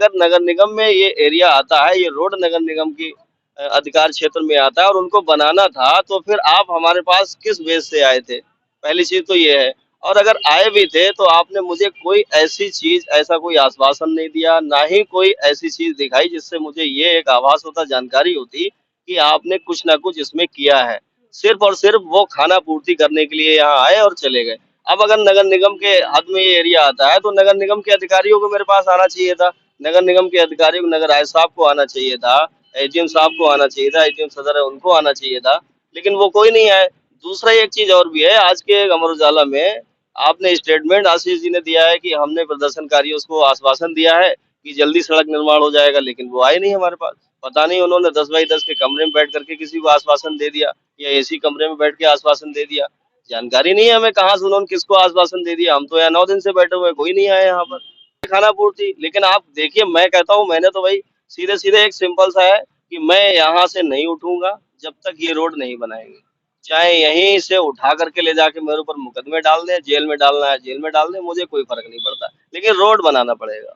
अगर नगर निगम में ये एरिया आता है, ये रोड नगर निगम की अधिकार क्षेत्र में आता है और उनको बनाना था, तो फिर आप हमारे पास किस बेस से आए थे? पहली चीज़ तो ये है। और अगर आए भी थे, तो आपने मुझे कोई ऐसी चीज़, ऐसा कोई आश्वासन नहीं दिया, ना ही कोई ऐसी चीज़ दिखाई जिससे मुझे ये एक आभास होता, जानकारी होती कि आपने कुछ ना कुछ इसमें किया है। सिर्फ़ और सिर्फ़ वो खाना पूर्ति करने के लिए यहाँ आए और चले गए। अब अगर नगर निगम के हद में ये एरिया आता है, तो नगर निगम के अधिकारियों को मेरे पास आना चाहिए था। नगर निगम के अधिकारियों को, नगर आयुक्त साहब को आना चाहिए था, एसडीएम साहब को आना चाहिए था, एसडीएम सदर है उनको आना चाहिए था, लेकिन वो कोई नहीं आए। दूसरा एक चीज़ और भी है, आज के अमर उजाला में आपने स्टेटमेंट आशीष जी ने दिया है कि हमने प्रदर्शनकारियों को आश्वासन दिया है कि जल्दी सड़क निर्माण हो जाएगा, लेकिन वो आए नहीं हमारे पास। पता नहीं उन्होंने 10 बाई 10 के कमरे में बैठ करके किसी को आश्वासन दे दिया या एसी कमरे में बैठ के आश्वासन दे दिया। जानकारी नहीं है हमें कहाँ से उन्होंने किसको आश्वासन दे दिया। हम तो यहाँ 9 दिन से बैठे हुए हैं, कोई नहीं आया यहाँ पर खाना पूर्ति। लेकिन आप देखिए, मैं कहता हूँ, मैंने तो भाई सीधे-सीधे एक सिंपल सा है कि मैं यहाँ से नहीं उठूँगा जब तक ये रोड नहीं बनाएँगे। चाहे यहीं से उठा करके ले जाके मेरे ऊपर मुकदमे डाल दें, जेल में डालना है जेल में डाल दें, मुझे कोई फ़र्क नहीं पड़ता। लेकिन रोड बनाना पड़ेगा।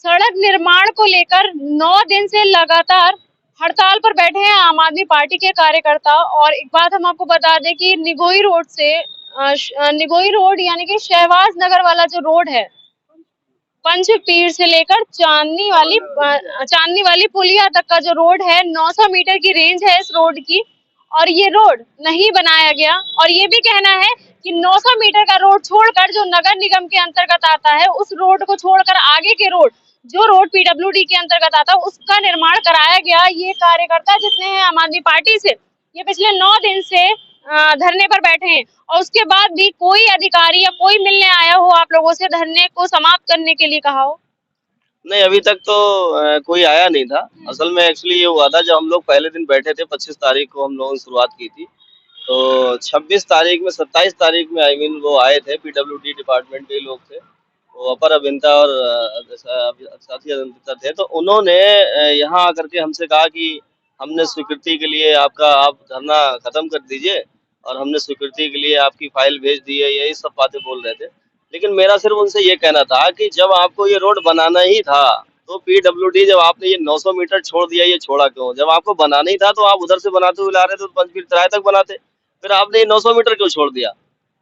सड़क निर्माण को लेकर 9 दिन से लगातार हड़ताल पर बैठे हैं आम आदमी पार्टी के कार्यकर्ता। और एक बात हम आपको बता दें कि निगोई रोड से निगोई रोड यानी कि शहबाज नगर वाला जो रोड है, पंचपीर से लेकर चांदनी वाली पुलिया तक का जो रोड है, 900 मीटर की रेंज है इस रोड की। और ये रोड नहीं बनाया गया। और ये भी कहना है कि 900 मीटर का रोड छोड़कर जो नगर निगम के अंतर्गत आता है, उस रोड को छोड़कर आगे के रोड, जो रोड पीडब्ल्यूडी के अंतर्गत आता है, उसका निर्माण कराया गया। ये कार्यकर्ता जितने हैं आम आदमी पार्टी से, ये पिछले 9 दिन से धरने पर बैठे हैं और उसके बाद भी कोई अधिकारी या कोई मिलने आया हो आप लोगों से धरने को समाप्त करने के लिए कहा हो? नहीं, अभी तक तो कोई आया नहीं था। असल में एक्चुअली ये हुआ था, जब हम लोग पहले दिन बैठे थे, 25 तारीख को हम लोगों ने शुरुआत की थी। तो 26 तारीख में, 27 तारीख में आई मीन वो आए थे, पीडब्ल्यूडी डिपार्टमेंट के लोग थे। वो अपर अभियंता और साथी अभियंता थे। तो उन्होंने यहाँ आकर के हमसे कहा कि हमने स्वीकृति के लिए आप धरना खत्म कर दीजिए और हमने स्वीकृति के लिए आपकी फाइल भेज दी है, यही सब बातें बोल रहे थे। लेकिन मेरा सिर्फ उनसे ये कहना था कि जब आपको ये रोड बनाना ही था, तो पीडब्ल्यूडी, जब आपने ये 900 मीटर छोड़ दिया, ये छोड़ा क्यों? जब आपको बनाना ही था तो आप उधर से बनाते हुए ला रहे थे, तो पंचपीर तिराहे तक बनाते। फिर आपने ये 900 मीटर क्यों छोड़ दिया?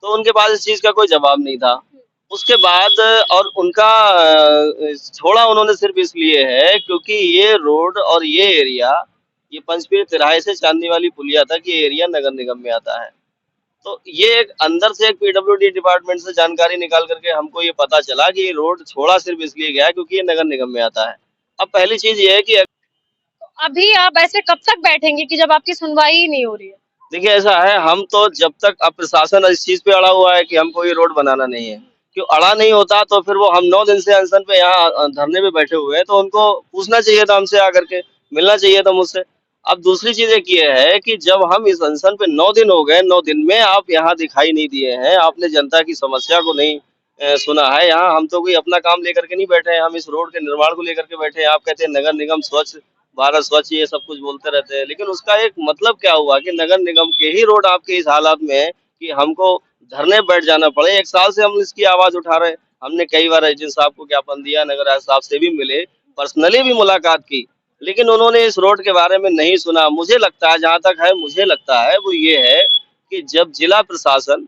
तो उनके पास इस चीज़ का कोई जवाब नहीं था। उसके बाद और उनका छोड़ा उन्होंने सिर्फ इसलिए है क्योंकि ये रोड और ये एरिया, ये पंचपीर तिराहे से चांदनी वाली पुलिया तक ये एरिया नगर निगम में आता है। तो ये एक अंदर से एक पीडब्ल्यूडी डिपार्टमेंट से जानकारी निकाल करके हमको ये पता चला कि ये रोड छोड़ा सिर्फ इसलिए गया है क्योंकि ये नगर निगम में आता है। अब पहली चीज़ ये है कि अभी आप ऐसे कब तक बैठेंगे कि जब आपकी सुनवाई ही नहीं हो रही है? देखिए, ऐसा है, हम तो जब तक, अब प्रशासन इस चीज़ पे अड़ा हुआ है कि हमको ये रोड बनाना नहीं है। क्यों अड़ा नहीं होता तो फिर वो, हम 9 दिन से अनशन पे यहाँ धरने पे बैठे हुए हैं, तो उनको पूछना चाहिए था हमसे आकर के, मिलना चाहिए था मुझसे। अब दूसरी चीज़ एक ये है कि जब हम इस अनशन पे 9 दिन हो गए, 9 दिन में आप यहाँ दिखाई नहीं दिए हैं, आपने जनता की समस्या को नहीं सुना है। यहाँ हम तो कोई अपना काम लेकर के नहीं बैठे हैं, हम इस रोड के निर्माण को लेकर के बैठे हैं। आप कहते हैं नगर निगम स्वच्छ भारत स्वच्छ, ये सब कुछ बोलते रहते हैं, लेकिन उसका एक मतलब क्या हुआ कि नगर निगम के ही रोड आपके इस हालात में है कि हमको धरने बैठ जाना पड़े। 1 साल से हम इसकी आवाज़ उठा रहे हैं। हमने कई बार एसडीएम साहब को ज्ञापन दिया, नगर आयुक्त साहब से भी मिले, पर्सनली भी मुलाकात की, लेकिन उन्होंने इस रोड के बारे में नहीं सुना। मुझे लगता है, जहाँ तक है मुझे लगता है, वो ये है कि जब जिला प्रशासन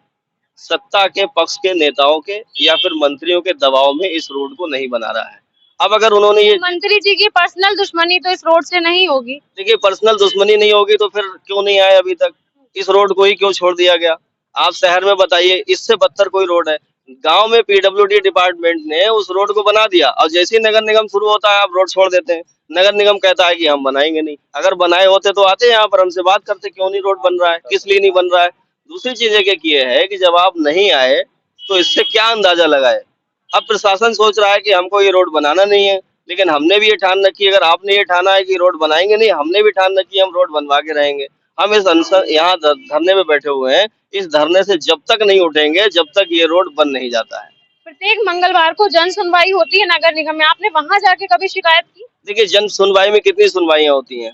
सत्ता के पक्ष के नेताओं के या फिर मंत्रियों के दबाव में इस रोड को नहीं बना रहा है। अब अगर उन्होंने ये, मंत्री जी की पर्सनल दुश्मनी तो इस रोड से नहीं होगी? देखिए, पर्सनल दुश्मनी नहीं होगी तो फिर क्यों नहीं आए अभी तक? इस रोड को ही क्यों छोड़ दिया गया? आप शहर में बताइए, इससे बदतर कोई रोड है? गांव में पीडब्ल्यूडी डिपार्टमेंट ने उस रोड को बना दिया और जैसे ही नगर निगम शुरू होता है आप रोड छोड़ देते हैं। नगर निगम कहता है कि हम बनाएंगे नहीं। अगर बनाए होते तो आते यहाँ पर, हमसे बात करते, क्यों नहीं रोड बन रहा है, किस लिए नहीं बन रहा है। दूसरी चीज एक ये है कि जब आप नहीं आए तो इससे क्या अंदाजा लगाए? अब प्रशासन सोच रहा है कि हमको ये रोड बनाना नहीं है, लेकिन हमने भी ये ठान रखी है, अगर आपने ये ठाना है कि रोड बनाएंगे नहीं, हमने भी ठान रखी है हम रोड बनवा के रहेंगे। हम इस अनशन, यहाँ धरने में बैठे हुए हैं, इस धरने से जब तक नहीं उठेंगे, जब तक ये रोड बन नहीं जाता है। प्रत्येक मंगलवार को जन सुनवाई होती है नगर निगम में, आपने वहां जाके कभी शिकायत की? देखिए, जन सुनवाई में कितनी सुनवाइयाँ होती हैं?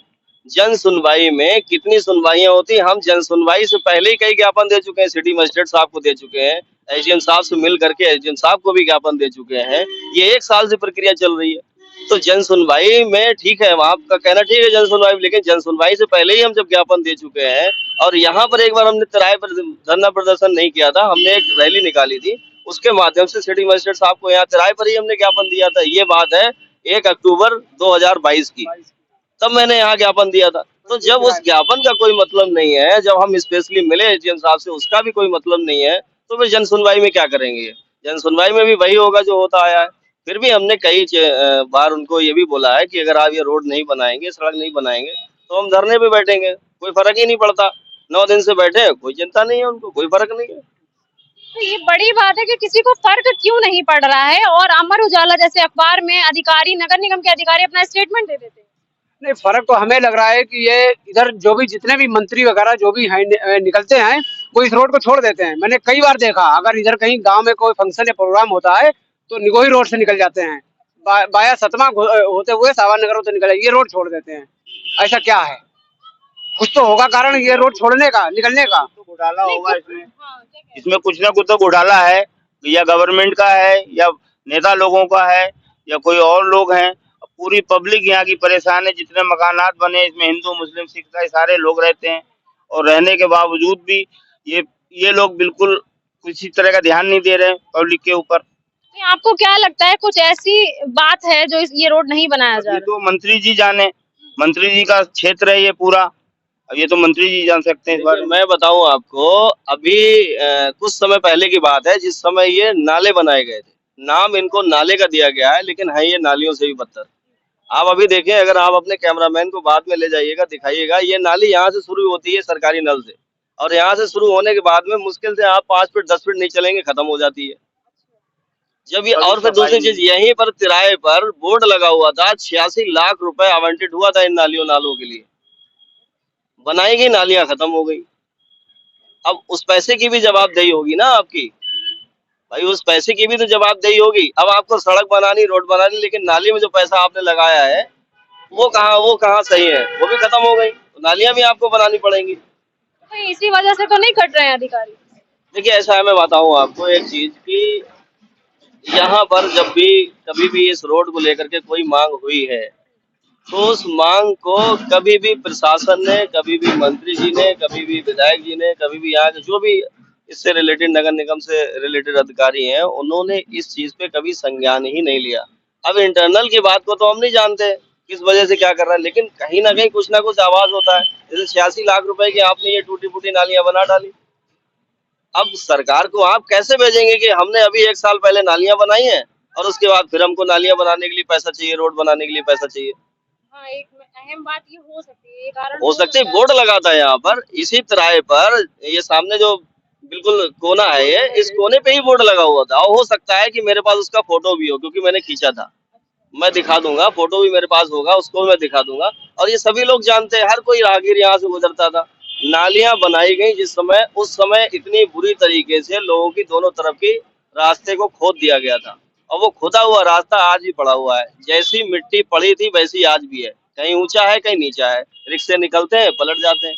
जन सुनवाई में कितनी सुनवाइयाँ होती हैं? हम जन सुनवाई से पहले ही कई ज्ञापन दे चुके हैं, सिटी मजिस्ट्रेट साहब को दे चुके हैं, एसडीएम साहब से मिल करके एसडीएम साहब को भी ज्ञापन दे चुके हैं। ये 1 साल से प्रक्रिया चल रही है। तो जन सुनवाई में ठीक है, आपका कहना ठीक है जन सुनवाई, लेकिन जन सुनवाई से पहले ही हम जब ज्ञापन दे चुके हैं, और यहाँ पर एक बार हमने तिराहे पर धरना प्रदर्शन नहीं किया था, हमने एक रैली निकाली थी, उसके माध्यम से सिटी मजिस्ट्रेट साहब को यहाँ तिराहे पर ही हमने ज्ञापन दिया था। ये बात है 1 अक्टूबर 2022 की, तब मैंने यहाँ ज्ञापन दिया था। तो जब उस ज्ञापन का कोई मतलब नहीं है, जब हम स्पेशली मिले एसडीएम साहब से, उसका भी कोई मतलब नहीं है, तो फिर जन सुनवाई में क्या करेंगे? जन सुनवाई में भी वही होगा जो होता आया है। फिर भी हमने कई बार उनको ये भी बोला है कि अगर आप ये रोड नहीं बनाएंगे, सड़क नहीं बनाएंगे, तो हम धरने पे बैठेंगे, कोई फर्क ही नहीं पड़ता। 9 दिन से बैठे हैं, कोई चिंता नहीं है उनको, कोई फर्क नहीं है। तो ये बड़ी बात है कि किसी को फर्क क्यों नहीं पड़ रहा है, और अमर उजाला जैसे अखबार में अधिकारी, नगर निगम के अधिकारी अपना स्टेटमेंट दे देते हैं। नहीं, फर्क तो हमें लग रहा है कि ये इधर जो भी जितने भी मंत्री वगैरह जो भी हैं निकलते हैं, वो इस रोड को छोड़ देते हैं। मैंने कई बार देखा, अगर इधर कहीं गांव में कोई फंक्शन या प्रोग्राम होता है तो निगोही रोड से निकल जाते हैं, बाया सतमा होते हुए सावन नगर होते निकल, ये रोड छोड़ देते हैं। ऐसा क्या है? कुछ तो होगा कारण ये रोड छोड़ने का, निकलने का। तो घोटाला होगा इसमें, हाँ, क्या कहते हैं? इसमें कुछ ना कुछ तो घोटाला है, या गवर्नमेंट का है, या नेता लोगों का है, या कोई और लोग हैं। पूरी पब्लिक यहाँ की परेशान है। जितने मकानात बने इसमें हिंदू मुस्लिम सिख ईसाई सारे लोग रहते हैं, और रहने के बावजूद भी ये लोग बिल्कुल किसी तरह का ध्यान नहीं दे रहे हैं पब्लिक के ऊपर। नहीं, आपको क्या लगता है कुछ ऐसी बात है जो ये रोड नहीं बनाया जा ये रहा? तो मंत्री जी जाने, मंत्री जी का क्षेत्र है ये पूरा, अब ये तो मंत्री जी जान सकते हैं इस बारे में। मैं बताऊं आपको, अभी कुछ समय पहले की बात है, जिस समय ये नाले बनाए गए थे, नाम इनको नाले का दिया गया है, लेकिन है ये नालियों से भी बदतर। आप अभी देखें, अगर आप अपने कैमरामैन को बाद में ले जाइएगा, दिखाइएगा, ये नाली यहाँ से शुरू होती है सरकारी नल से, और यहाँ से शुरू होने के बाद में मुश्किल से आप 5 फीट 10 फीट नहीं चलेंगे, खत्म हो जाती है जब ये। और फिर दूसरी चीज, यहीं पर तिराहे पर बोर्ड लगा हुआ था, 86 लाख रुपए आवंटित हुआ था इन नालों के लिए, बनाई गई नालियां खत्म हो गई। अब उस पैसे की भी जवाबदेही होगी ना आपकी भाई, उस पैसे की भी तो जवाबदेही होगी। अब आपको सड़क बनानी, रोड बनानी, लेकिन नाली में जो पैसा आपने लगाया है वो कहाँ सही है, वो भी खत्म हो गई, तो नालियां भी आपको बनानी पड़ेंगी। तो इसी वजह से तो नहीं कट रहे हैं अधिकारी? देखिए ऐसा है, मैं बताऊं आपको एक चीज कि यहाँ पर जब भी कभी भी इस रोड को लेकर के कोई मांग हुई है, तो उस मांग को कभी भी प्रशासन ने, कभी भी मंत्री जी ने, कभी भी विधायक जी ने, कभी भी यहाँ के जो भी इससे रिलेटेड नगर निगम से रिलेटेड अधिकारी हैं, उन्होंने इस चीज पे कभी संज्ञान ही नहीं लिया। अब इंटरनल की बात को तो हम नहीं जानते किस वजह से क्या कर रहा है, लेकिन कहीं ना कहीं कुछ ना कुछ आवाज होता है। जैसे 86 लाख रुपए की आपने ये टूटी फूटी नालियां बना डाली, अब सरकार को आप कैसे भेजेंगे कि हमने अभी 1 साल पहले नालियां बनाई हैं और उसके बाद फिर हमको नालियां बनाने के लिए पैसा चाहिए, रोड बनाने के लिए पैसा चाहिए। हाँ, एक अहम बात ये हो सकती है, ये कारण हो सकती है बोर्ड लगा था यहाँ पर, इसी तिराहे पर, ये सामने जो बिल्कुल कोना है, ये इस कोने पे ही बोर्ड लगा हुआ था, और हो सकता है कि मेरे पास उसका फोटो भी हो, क्योंकि मैंने खींचा था। मैं दिखा दूंगा, फोटो भी मेरे पास होगा, उसको भी मैं दिखा दूंगा। और ये सभी लोग जानते हैं, हर कोई राहगीर यहाँ से गुजरता था। नालियां बनाई गई जिस समय, उस समय इतनी बुरी तरीके से लोगों की दोनों तरफ की रास्ते को खोद दिया गया था, और वो खुदा हुआ रास्ता आज भी पड़ा हुआ है। जैसी मिट्टी पड़ी थी वैसी आज भी है, कहीं ऊंचा है कहीं नीचा है, रिक्शे निकलते हैं पलट जाते हैं,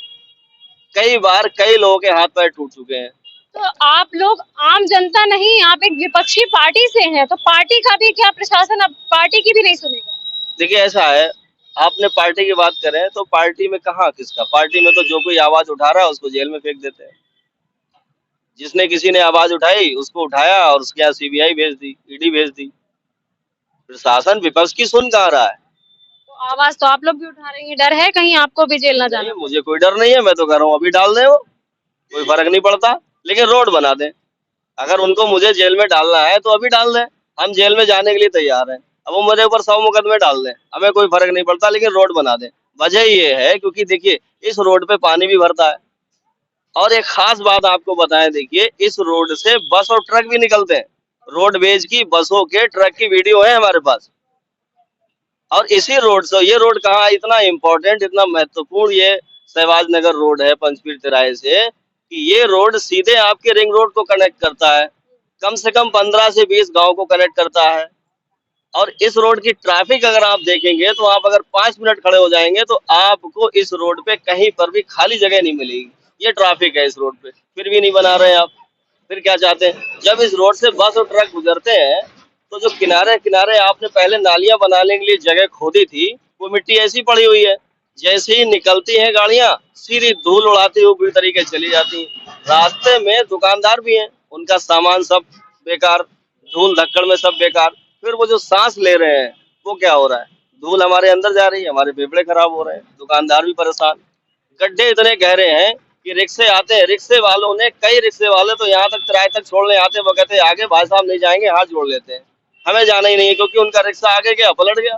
कई बार कई लोगों के हाथ पैर टूट चुके हैं। तो आप लोग आम जनता नहीं, आप एक विपक्षी पार्टी से हैं, तो पार्टी का भी क्या प्रशासन अब पार्टी की भी नहीं सुनेगा? देखिए ऐसा है, आपने पार्टी की बात करें तो पार्टी में कहाँ किसका, पार्टी में तो जो कोई आवाज उठा रहा है उसको जेल में फेंक देते हैं। जिसने किसी ने आवाज उठाई उसको उठाया और उसके यहाँ सीबीआई भेज दी, ईडी भेज दी। प्रशासन विपक्ष की सुन कहाँ रहा है? तो आवाज तो आप लोग भी उठा रही हैं, डर है कहीं आपको भी जेल ना जाना? नहीं, मुझे कोई डर नहीं है, मैं तो कह रहा हूँ अभी डाल दें, वो कोई फर्क नहीं पड़ता, लेकिन रोड बना दें। अगर उनको मुझे जेल में डालना है तो अभी डाल दें, हम जेल में जाने के लिए तैयार हैं। अब वो मेरे ऊपर 100 मुकदमे डाल दें, हमें कोई फर्क नहीं पड़ता, लेकिन रोड बना दें। वजह ये है क्योंकि देखिए इस रोड पे पानी भी भरता है, और एक खास बात आपको बताएं, देखिए इस रोड से बस और ट्रक भी निकलते हैं। रोडवेज की बसों के, ट्रक की वीडियो है हमारे पास। और इसी रोड से, ये रोड कहाँ इतना इम्पोर्टेंट, इतना महत्वपूर्ण ये सहवाज नगर रोड है पंचपीर तिराहे से, कि ये रोड सीधे आपके रिंग रोड को कनेक्ट करता है, कम से कम 15 से 20 गांव को कनेक्ट करता है। और इस रोड की ट्रैफिक अगर आप देखेंगे तो आप अगर 5 मिनट खड़े हो जाएंगे तो आपको इस रोड पे कहीं पर भी खाली जगह नहीं मिलेगी। ये ट्रैफिक है इस रोड पे, फिर भी नहीं बना रहे आप। फिर क्या चाहते हैं? जब इस रोड से बस और ट्रक गुजरते हैं तो जो किनारे किनारे आपने पहले नालियां बनाने के लिए जगह खोदी थी, वो मिट्टी ऐसी पड़ी हुई है। जैसे ही निकलती हैं गाड़ियां, सीधी धूल उड़ाती हुई पूरी तरीके से चली जाती हैं। रास्ते में दुकानदार भी हैं, उनका सामान सब बेकार, धूल धक्कड़ में सब बेकार। फिर वो जो सांस ले रहे हैं, वो क्या हो रहा है? धूल हमारे अंदर जा रही है, हमारे फेफड़े खराब हो रहे हैं, दुकानदार भी परेशान। गड्ढे इतने गहरे हैं कि रिक्शे आते हैं, रिक्शे वालों ने, कई रिक्शे वाले तो यहाँ तक किराए तक छोड़ने आते हैं, वो कहते हैं आगे भाई साहब नहीं जाएंगे, हाथ जोड़ लेते हैं, हमें जाना ही नहीं है, क्योंकि उनका रिक्शा आगे गया, पलट गया।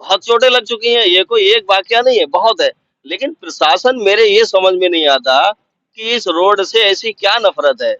बहुत चोटें लग चुकी हैं, ये कोई एक वाकया नहीं है, बहुत है। लेकिन प्रशासन, मेरे ये समझ में नहीं आता कि इस रोड से ऐसी क्या नफरत है,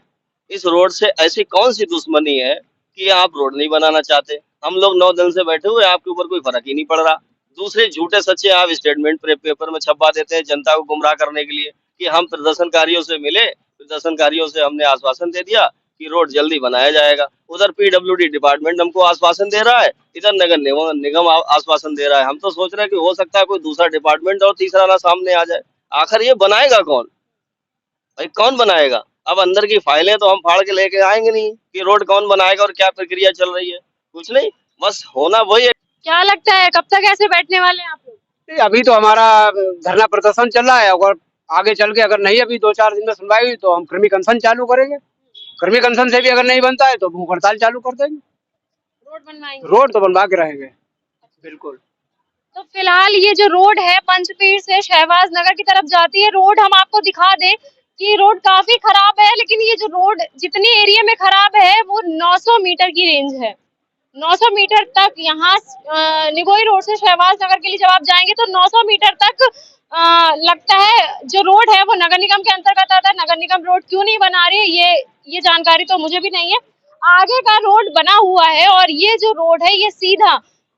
इस रोड से ऐसी कौन सी दुश्मनी है कि आप रोड नहीं बनाना चाहते। हम लोग 9 दिन से बैठे हुए, आपके ऊपर कोई फर्क ही नहीं पड़ रहा। दूसरे झूठे सच्चे आप स्टेटमेंट पेपर में छपवा देते हैं जनता को गुमराह करने के लिए कि हम प्रदर्शनकारियों से मिले, प्रदर्शनकारियों से हमने आश्वासन दे दिया कि रोड जल्दी बनाया जाएगा। उधर पीडब्ल्यूडी डिपार्टमेंट हमको आश्वासन दे रहा है, इधर नगर निगम आश्वासन दे रहा है। हम तो सोच रहे हैं कि हो सकता है कोई दूसरा डिपार्टमेंट और तीसरा ना सामने आ जाए। आखिर ये बनाएगा कौन भाई, कौन बनाएगा? अब अंदर की फाइलें तो हम फाड़ के लेके आएंगे नहीं कि रोड कौन बनाएगा और क्या प्रक्रिया चल रही है, कुछ नहीं, बस होना वही है। क्या लगता है कब तक ऐसे बैठने वाले हैं आप लोग? नहीं, अभी तो हमारा धरना प्रदर्शन चल रहा है, अगर आगे चल के अगर नहीं अभी 2-4 दिन में सुनवाई हुई तो हम कृमिक अनशन चालू करेंगे। कृमिक अनशन से भी अगर नहीं बनता है तो भूख हड़ताल चालू कर देंगे। रोड बनवाएंगे? रोड तो बनवा के रहेंगे, बिल्कुल। तो फिलहाल ये जो रोड है पंचपीर से शहबाज नगर की तरफ जाती है रोड, हम आपको दिखा दें कि रोड काफी खराब है, लेकिन ये जो रोड जितनी एरिया में खराब है वो 900 मीटर की रेंज है। 900 मीटर तक यहाँ निगोई रोड से शहबाज नगर के लिए जब आप जाएंगे तो 900 मीटर तक लगता है जो रोड है वो नगर निगम के अंतर्गत आता है। नगर निगम रोड क्यों नहीं बना रही है ये जानकारी तो मुझे भी नहीं है। आगे का रोड बना हुआ है और ये जो रोड है ये सीधा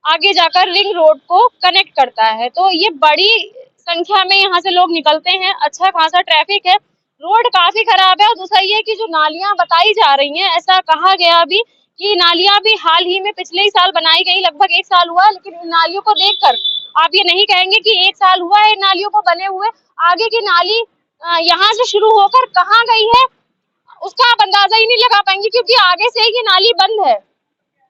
आगे जाकर रिंग रोड को कनेक्ट करता है। तो ये बड़ी संख्या में यहाँ से लोग निकलते हैं, अच्छा खासा ट्रैफिक है, रोड काफी खराब है। और दूसरा ये कि जो नालियां बताई जा रही हैं, ऐसा कहा गया अभी कि नालियां भी हाल ही में पिछले ही साल बनाई गई, लगभग 1 साल हुआ है, लेकिन इन नालियों को देखकर आप ये नहीं कहेंगे कि 1 साल हुआ है नालियों को बने हुए। आगे की नाली यहाँ से शुरू होकर कहाँ गई है उसका आप अंदाजा ही नहीं लगा पाएंगे, क्योंकि आगे से ये नाली बंद है।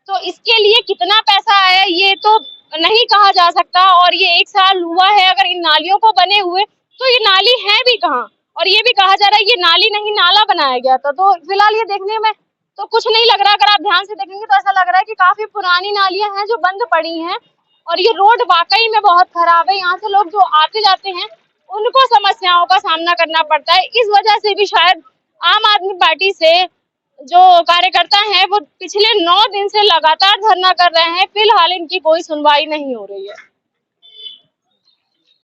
तो इसके लिए कितना पैसा आया ये तो नहीं कहा जा सकता। और ये 1 साल हुआ है अगर इन नालियों को बने हुए, तो ये नाली है भी कहाँ? और ये भी कहा जा रहा है ये नाली नहीं नाला बनाया गया था। तो फिलहाल ये देखने में तो कुछ नहीं लग रहा, अगर आप ध्यान से देखेंगे तो ऐसा लग रहा है कि काफी पुरानी नालियां हैं जो बंद पड़ी हैं। और ये रोड वाकई में बहुत खराब है, यहाँ से लोग जो आते जाते हैं उनको समस्याओं का सामना करना पड़ता है। इस वजह से भी शायद आम आदमी पार्टी से जो कार्यकर्ता हैं वो पिछले 9 दिन से लगातार धरना कर रहे हैं, फिलहाल इनकी कोई सुनवाई नहीं हो रही है।